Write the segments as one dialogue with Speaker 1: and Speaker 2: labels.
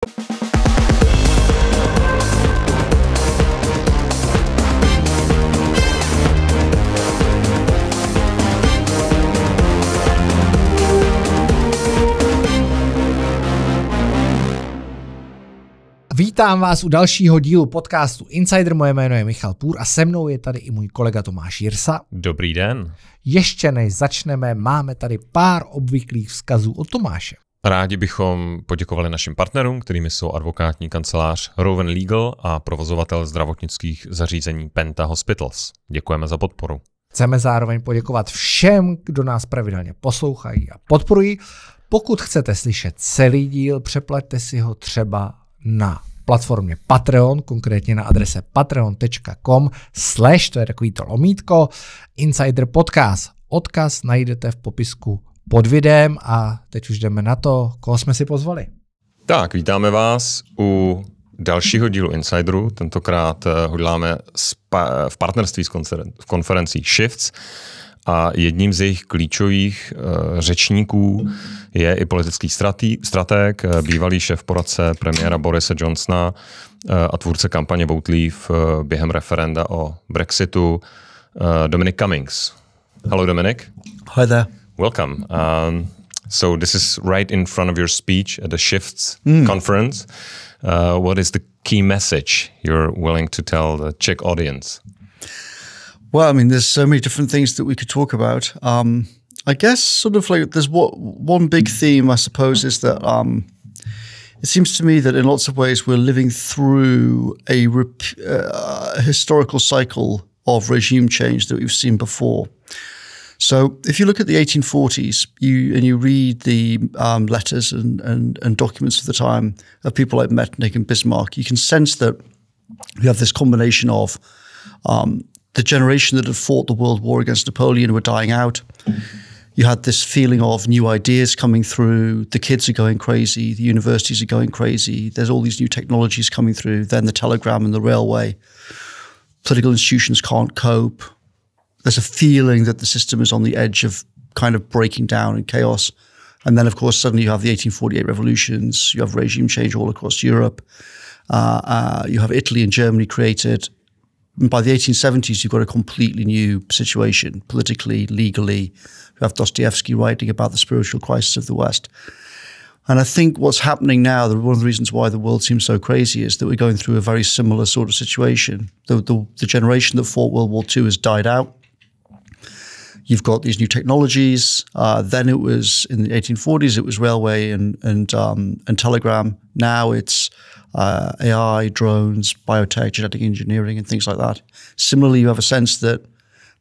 Speaker 1: Vítám vás u dalšího dílu podcastu Insider, moje jméno je Michal Půr a se mnou je tady i můj kolega Tomáš Jirsa.
Speaker 2: Dobrý den.
Speaker 1: Ještě než začneme, máme tady pár obvyklých vzkazů od Tomáše.
Speaker 2: Rádi bychom poděkovali našim partnerům, kterými jsou advokátní kancelář ROWAN LEGAL a provozovatel zdravotnických zařízení PENTA HOSPITALS. Děkujeme za podporu.
Speaker 1: Chceme zároveň poděkovat všem, kdo nás pravidelně poslouchají a podporují. Pokud chcete slyšet celý díl, přeplaťte si ho třeba na platformě Patreon, konkrétně na adrese patreon.com/ to je takový to lomítko, Insider Podcast. Odkaz najdete v popisku pod videem a teď už jdeme na to, koho jsme si pozvali.
Speaker 2: Tak, vítáme vás u dalšího dílu Insideru. Tentokrát hodláme v partnerství s konferencí Shifts a jedním z jejich klíčových řečníků je i politický stratég, bývalý šéfporadce premiéra Borise Johnsona a tvůrce kampaně Vote Leave během referenda o Brexitu, Dominic Cummings. Hello, Dominic.
Speaker 3: Hi there.
Speaker 2: Welcome. So this is right in front of your speech at the Shifts conference. What is the key message you're willing to tell the Czech audience?
Speaker 3: Well, I mean, there's so many different things that we could talk about. I guess sort of like there's one big theme, I suppose, is that it seems to me that in lots of ways we're living through a historical cycle of regime change that we've seen before. So if you look at the 1840s you read the letters and documents of the time of people like Metternich and Bismarck, you can sense that you have this combination of the generation that had fought the World War against Napoleon were dying out. You had this feeling of new ideas coming through. The kids are going crazy. The universities are going crazy. There's all these new technologies coming through. Then the telegram and the railway. Political institutions can't cope. There's a feeling that the system is on the edge of kind of breaking down in chaos. And then, of course, suddenly you have the 1848 revolutions. You have regime change all across Europe. You have Italy and Germany created. By the 1870s, you've got a completely new situation, politically, legally. You have Dostoevsky writing about the spiritual crisis of the West. And I think what's happening now, one of the reasons why the world seems so crazy is that we're going through a very similar sort of situation. The generation that fought World War II has died out. You've got these new technologies. Then it was, in the 1840s, it was railway and telegram. Now it's AI, drones, biotech, genetic engineering, and things like that. Similarly, you have a sense that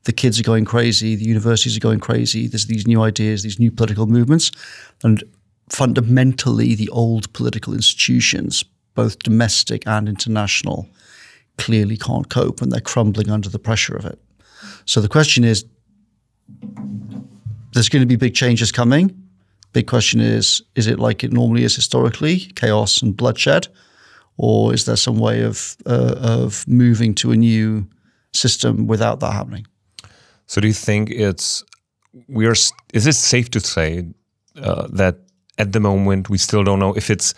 Speaker 3: the kids are going crazy, the universities are going crazy, there's these new ideas, these new political movements, and fundamentally the old political institutions, both domestic and international, clearly can't cope and they're crumbling under the pressure of it. So the question is, there's going to be big changes coming. Big question is it like it normally is historically, chaos and bloodshed? Or is there some way of moving to a new system without that happening?
Speaker 2: So do you think is it safe to say that at the moment we still don't know if it's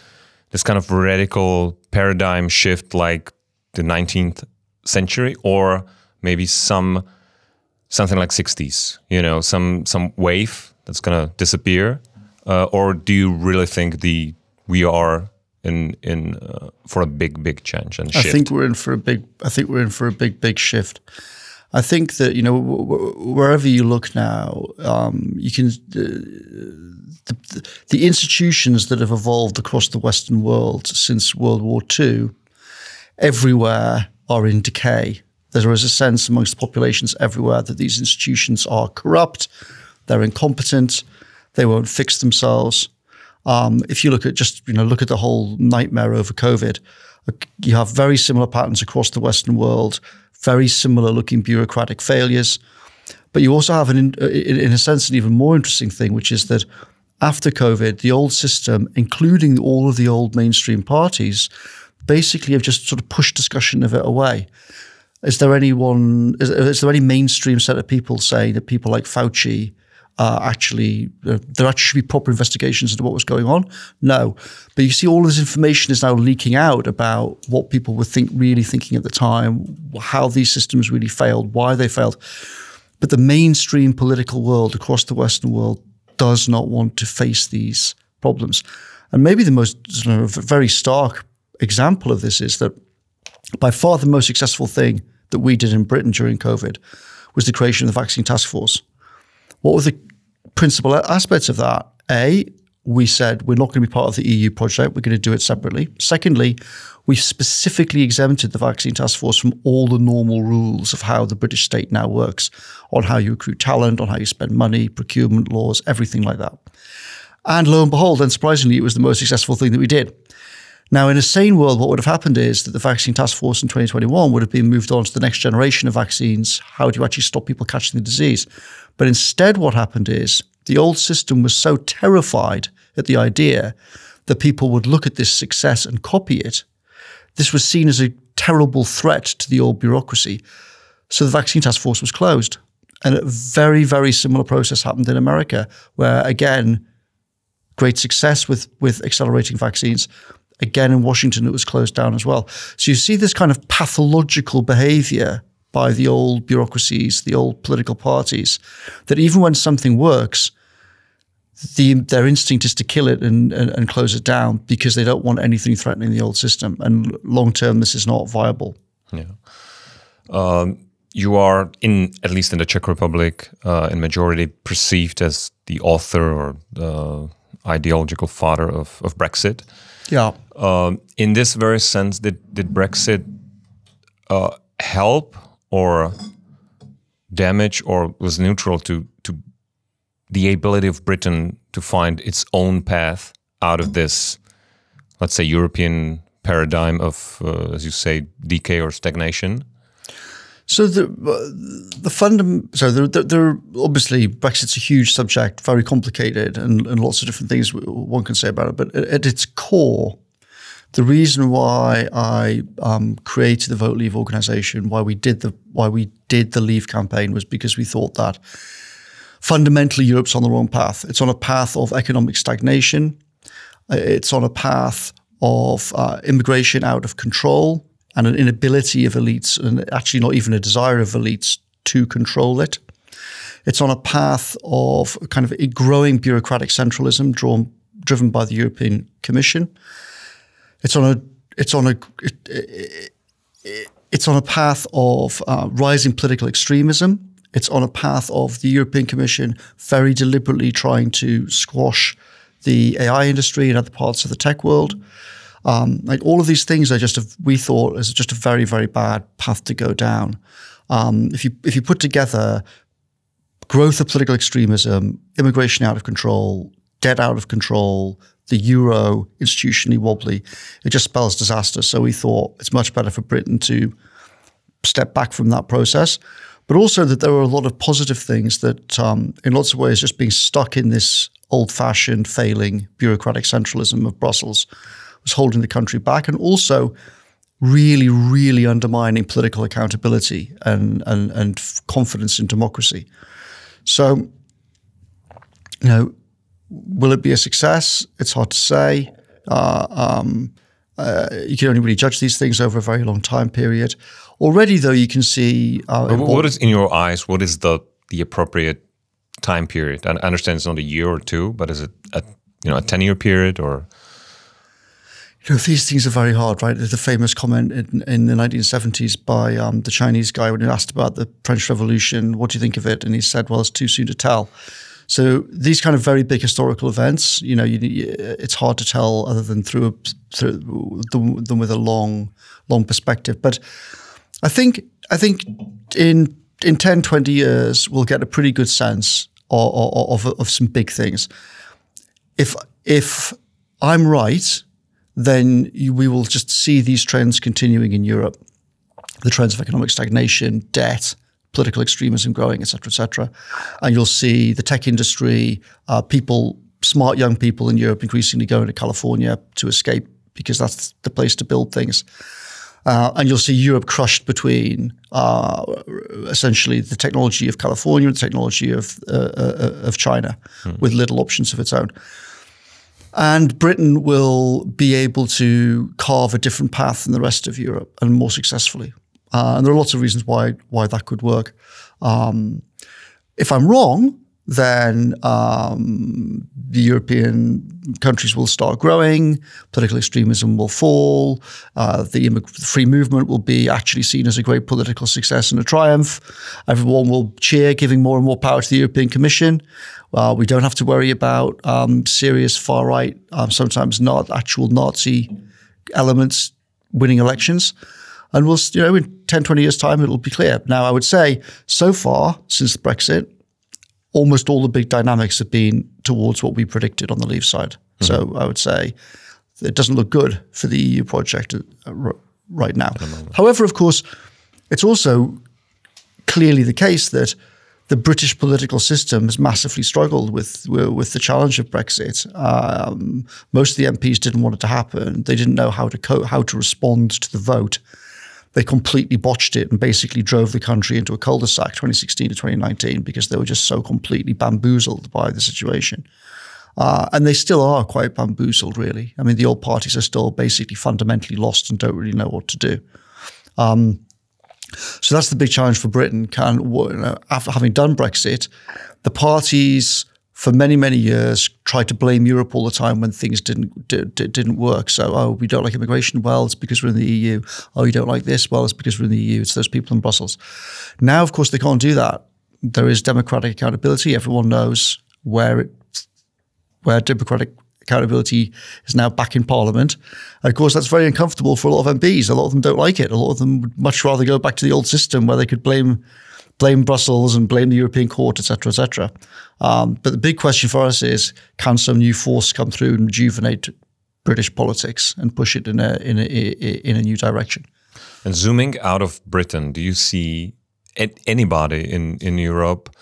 Speaker 2: this kind of radical paradigm shift like the 19th century or maybe something like 60s, some wave that's going to disappear? Or do you really think we are in for a big change and shift?
Speaker 3: I think we're in for a big shift. I think that wherever you look now, you can the institutions that have evolved across the Western world since World War II, everywhere are in decay. There is a sense amongst the populations everywhere that these institutions are corrupt, they're incompetent, they won't fix themselves. If you look at look at the whole nightmare over COVID, you have very similar patterns across the Western world, very similar looking bureaucratic failures. But you also have, in a sense, an even more interesting thing, which is that after COVID, the old system, including all of the old mainstream parties, basically have just sort of pushed discussion of it away. Is there any mainstream set of people saying that people like Fauci there actually should be proper investigations into what was going on? No. But you see all this information is now leaking out about what people were really thinking at the time, how these systems really failed, why they failed. But the mainstream political world across the Western world does not want to face these problems. And maybe the most very stark example of this is that by far the most successful thing that we did in Britain during COVID was the creation of the Vaccine Task Force. What were the principal aspects of that? A, we said we're not going to be part of the EU project. We're going to do it separately. Secondly, we specifically exempted the Vaccine Task Force from all the normal rules of how the British state now works, on how you recruit talent, on how you spend money, procurement laws, everything like that. And lo and behold, unsurprisingly, it was the most successful thing that we did. Now, in a sane world, what would have happened is that the Vaccine Task Force in 2021 would have been moved on to the next generation of vaccines. How do you actually stop people catching the disease? But instead, what happened is the old system was so terrified at the idea that people would look at this success and copy it. This was seen as a terrible threat to the old bureaucracy. So the Vaccine Task Force was closed. And a very, very similar process happened in America, where, again, great success with accelerating vaccines. Again, in Washington, it was closed down as well. So you see this kind of pathological behavior by the old bureaucracies, the old political parties, that even when something works, their instinct is to kill it and close it down because they don't want anything threatening the old system. And long term, this is not viable.
Speaker 2: Yeah. You are, at least in the Czech Republic, in majority perceived as the author or the ideological father of Brexit.
Speaker 3: Yeah.
Speaker 2: In this very sense, did Brexit help or damage or was neutral to the ability of Britain to find its own path out of this, let's say, European paradigm of, as you say, decay or stagnation?
Speaker 3: So obviously Brexit's a huge subject, very complicated, and lots of different things one can say about it. But at its core, the reason why I created the Vote Leave organization, why we did the Leave campaign, was because we thought that fundamentally Europe's on the wrong path. It's on a path of economic stagnation. It's on a path of immigration out of control, and an inability of elites, and actually not even a desire of elites, to control it. It's on a path of kind of a growing bureaucratic centralism driven by the European Commission. It's on a path of rising political extremism. It's on a path of the European Commission very deliberately trying to squash the AI industry and other parts of the tech world. Like all of these things are we thought is just a very, very bad path to go down. If you put together growth of political extremism, immigration out of control, debt out of control, the euro institutionally wobbly, it just spells disaster. So we thought it's much better for Britain to step back from that process, but also that there were a lot of positive things that in lots of ways just being stuck in this old-fashioned failing bureaucratic centralism of Brussels was holding the country back, and also really, really undermining political accountability and confidence in democracy. So, will it be a success? It's hard to say. You can only really judge these things over a very long time period. Already, though, you can see.
Speaker 2: What is, in your eyes, what is the appropriate time period? I understand it's not a year or two, but is it a 10-year period or?
Speaker 3: These things are very hard, right? There's a famous comment in the 1970s by the Chinese guy when he asked about the French Revolution, what do you think of it? And he said, well, it's too soon to tell. So these kind of very big historical events, it's hard to tell other than through them with a long perspective. But I think in 10, 20 years, we'll get a pretty good sense of some big things. If I'm right, then we will just see these trends continuing in Europe. The trends of economic stagnation, debt, political extremism growing, et cetera, and you'll see the tech industry, smart young people in Europe increasingly going to California to escape because that's the place to build things. And you'll see Europe crushed between essentially the technology of California and the technology of China, with little options of its own. And Britain will be able to carve a different path than the rest of Europe, and more successfully. And there are lots of reasons why that could work. If I'm wrong, then the European countries will start growing, political extremism will fall, the free movement will be actually seen as a great political success and a triumph. Everyone will cheer, giving more and more power to the European Commission. We don't have to worry about serious far-right, sometimes not actual Nazi elements winning elections. And we'll, in 10, 20 years' time, it'll be clear. Now, I would say, so far, since Brexit, almost all the big dynamics have been towards what we predicted on the Leave side. So I would say it doesn't look good for the EU project right now. However, of course, it's also clearly the case that the British political system has massively struggled with the challenge of Brexit. Most of the MPs didn't want it to happen. They didn't know how to respond to the vote. They completely botched it and basically drove the country into a cul-de-sac 2016 to 2019 because they were just so completely bamboozled by the situation. And they still are quite bamboozled, really. I mean, the old parties are still basically fundamentally lost and don't really know what to do. So that's the big challenge for Britain. After having done Brexit, the parties for many, many years tried to blame Europe all the time when things didn't work. So, oh, we don't like immigration. Well, it's because we're in the EU. Oh, you don't like this? Well, it's because we're in the EU. It's those people in Brussels. Now, of course, they can't do that. There is democratic accountability. Everyone knows where democratic accountability is now back in Parliament. And of course, that's very uncomfortable for a lot of MPs. A lot of them don't like it. A lot of them would much rather go back to the old system where they could blame Brussels and blame the European Court, etc., etc. But the big question for us is, can some new force come through and rejuvenate British politics and push it in a new direction?
Speaker 2: And zooming out of Britain, do you see anybody in Europe,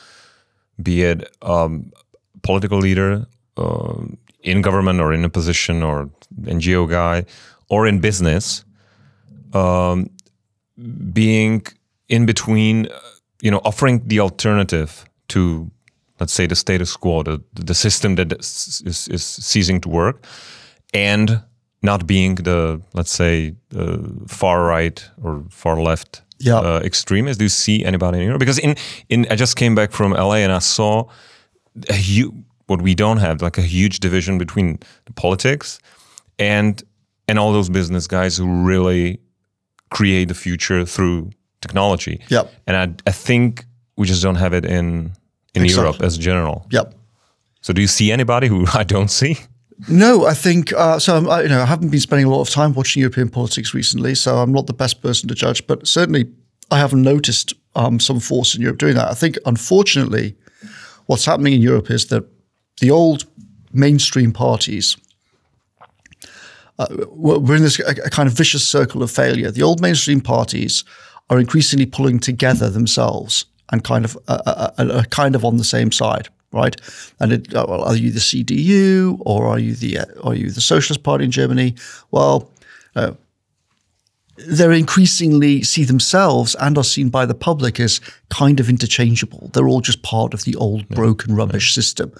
Speaker 2: be it political leader in government or in a position or NGO guy or in business, being in between, offering the alternative to, let's say, the status quo, the system that is ceasing to work, and not being the, let's say, far right or far left extremist? Do you see anybody in Europe? Because I just came back from LA and I saw what we don't have, like a huge division between the politics and all those business guys who really create the future through technology.
Speaker 3: Yep.
Speaker 2: And I think we just don't have it in Europe as general.
Speaker 3: Yep.
Speaker 2: So do you see anybody who I don't see?
Speaker 3: No, I think so. I haven't been spending a lot of time watching European politics recently, so I'm not the best person to judge. But certainly, I haven't noticed some force in Europe doing that. I think, unfortunately, what's happening in Europe is that the old mainstream parties, we're in this a kind of vicious circle of failure. The old mainstream parties are increasingly pulling together themselves and kind of on the same side, right? And are you the CDU or are you the Socialist Party in Germany? Well, they increasingly see themselves and are seen by the public as kind of interchangeable. They're all just part of the old broken rubbish system.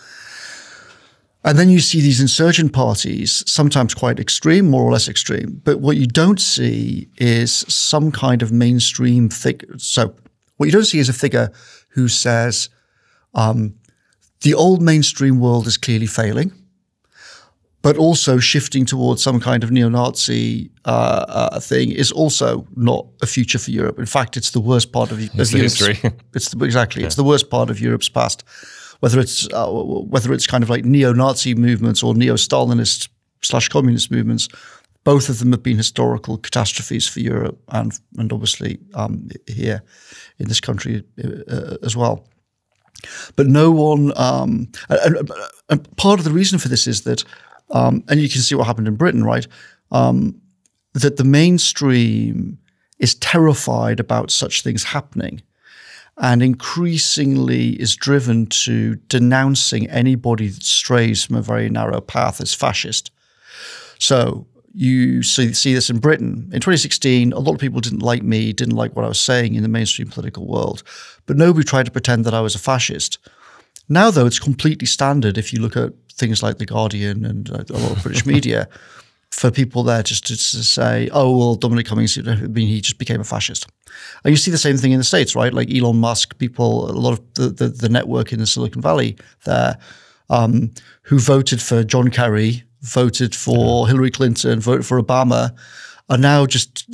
Speaker 3: And then you see these insurgent parties, sometimes quite extreme, more or less extreme. But what you don't see is some kind of mainstream figure. So what you don't see is a figure who says, the old mainstream world is clearly failing, but also shifting towards some kind of neo-Nazi thing is also not a future for Europe. In fact, it's the worst part of Europe's
Speaker 2: history.
Speaker 3: It's the worst part of Europe's past. Whether it's kind of like neo-Nazi movements or neo-Stalinist / communist movements, both of them have been historical catastrophes for Europe and obviously here in this country as well. But no one, and part of the reason for this is that, and you can see what happened in Britain, right? That the mainstream is terrified about such things happening, and increasingly is driven to denouncing anybody that strays from a very narrow path as fascist. So, you see this in Britain. In 2016, a lot of people didn't like me, didn't like what I was saying in the mainstream political world, but nobody tried to pretend that I was a fascist. Now, though, it's completely standard if you look at things like The Guardian and a lot of British media, for people there just to say, oh, well, Dominic Cummings, he just became a fascist. And you see the same thing in the States, right? Like Elon Musk, people, a lot of the network in the Silicon Valley there, who voted for John Kerry, voted for Hillary Clinton, voted for Obama, are now just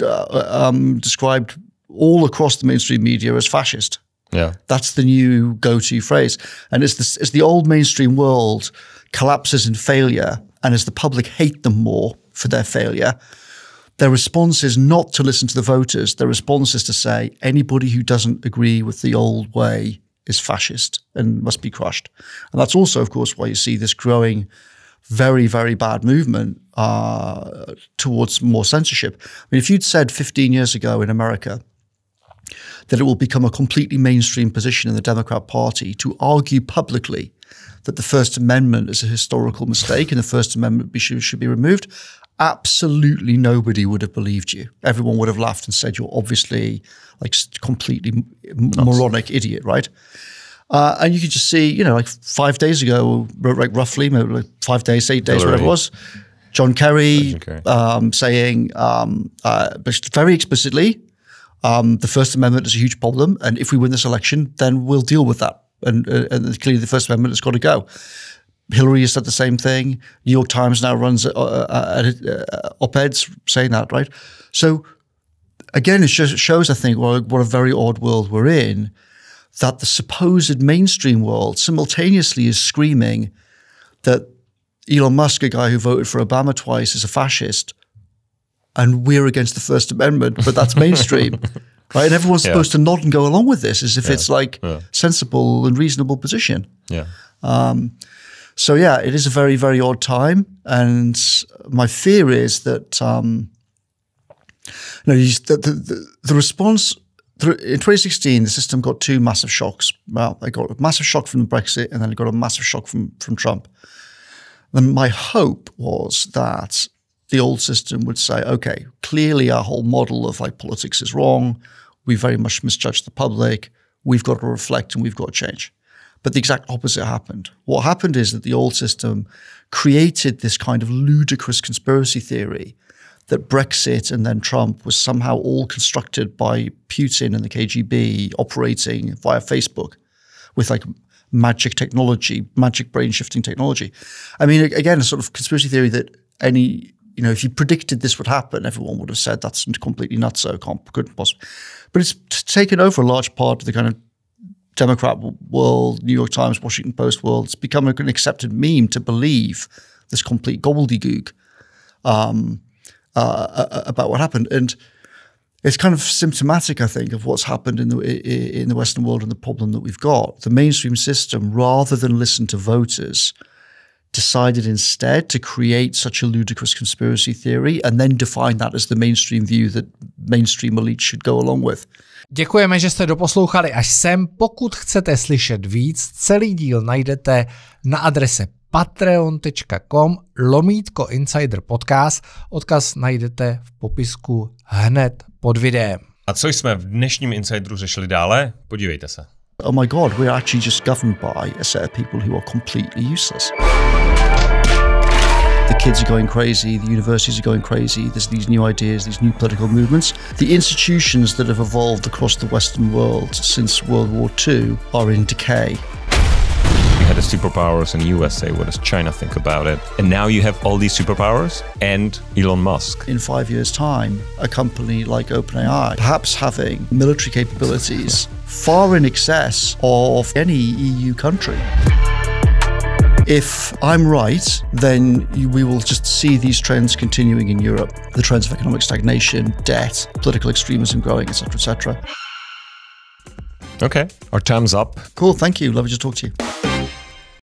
Speaker 3: described all across the mainstream media as fascist.
Speaker 2: Yeah,
Speaker 3: that's the new go-to phrase. And as the old mainstream world collapses in failure, and as the public hate them more for their failure, their response is not to listen to the voters. Their response is to say anybody who doesn't agree with the old way is fascist and must be crushed. And that's also, of course, why you see this growing very, very bad movement towards more censorship. I mean, if you'd said 15 years ago in America that it will become a completely mainstream position in the Democrat Party to argue publicly that the First Amendment is a historical mistake and the First Amendment should be removed, absolutely nobody would have believed you. Everyone would have laughed and said, you're obviously like completely moronic idiot, right? And you can just see, you know, like 5 days ago, like roughly, maybe like 5 days, 8 days, whatever it was, John Kerry saying very explicitly, the First Amendment is a huge problem, and if we win this election, then we'll deal with that. And clearly the First Amendment has got to go. Hillary has said the same thing. New York Times now runs op-eds saying that, right? So again, it shows, I think, what a very odd world we're in, that the supposed mainstream world simultaneously is screaming that Elon Musk, a guy who voted for Obama twice, is a fascist, and we're against the First Amendment, but that's mainstream. Right, and everyone's supposed to nod and go along with this as if it's like sensible and reasonable position. Yeah. So yeah, it is a very, very odd time, and my fear is that the response in 2016, the system got two massive shocks. Well, they got a massive shock from the Brexit, and then it got a massive shock from Trump. And my hope was that the old system would say, okay, clearly our whole model of like politics is wrong. We very much misjudged the public. We've got to reflect and we've got to change. But the exact opposite happened. What happened is that the old system created this kind of ludicrous conspiracy theory that Brexit and then Trump was somehow all constructed by Putin and the KGB operating via Facebook with like magic technology, magic brain shifting technology. I mean, again, a sort of conspiracy theory that if you predicted this would happen, everyone would have said that's completely nuts, so couldn't possibly. But it's taken over a large part of the kind of Democrat world, New York Times, Washington Post world. It's become an accepted meme to believe this complete gobbledygook about what happened. And it's kind of symptomatic, I think, of what's happened in the Western world and the problem that we've got. The mainstream system, rather than listen to voters, decided instead to create such a ludicrous conspiracy theory and then define that as the mainstream view that mainstream elite should go along with.
Speaker 1: Děkujeme, že jste doposlouchali až sem. Pokud chcete slyšet víc, celý díl najdete na adrese patreon.com/Insider Podcast. Odkaz najdete v popisku hned pod videem.
Speaker 2: A co jsme v dnešním Insideru řešili dále? Podívejte se.
Speaker 3: Oh my God, we're actually just governed by a set of people who are completely useless. The kids are going crazy, the universities are going crazy, there's these new ideas, these new political movements. The institutions that have evolved across the Western world since World War II are in decay.
Speaker 2: You had the superpowers in the USA, what does China think about it? And now you have all these superpowers and Elon Musk.
Speaker 3: In 5 years' time, a company like OpenAI, perhaps having military capabilities far in excess of any EU country. If I'm right, then we will just see these trends continuing in Europe. The trends of economic stagnation, debt, political extremism growing, etc., etc.
Speaker 2: Okay, our time's up.
Speaker 3: Cool, thank you. Lovely to talk to you.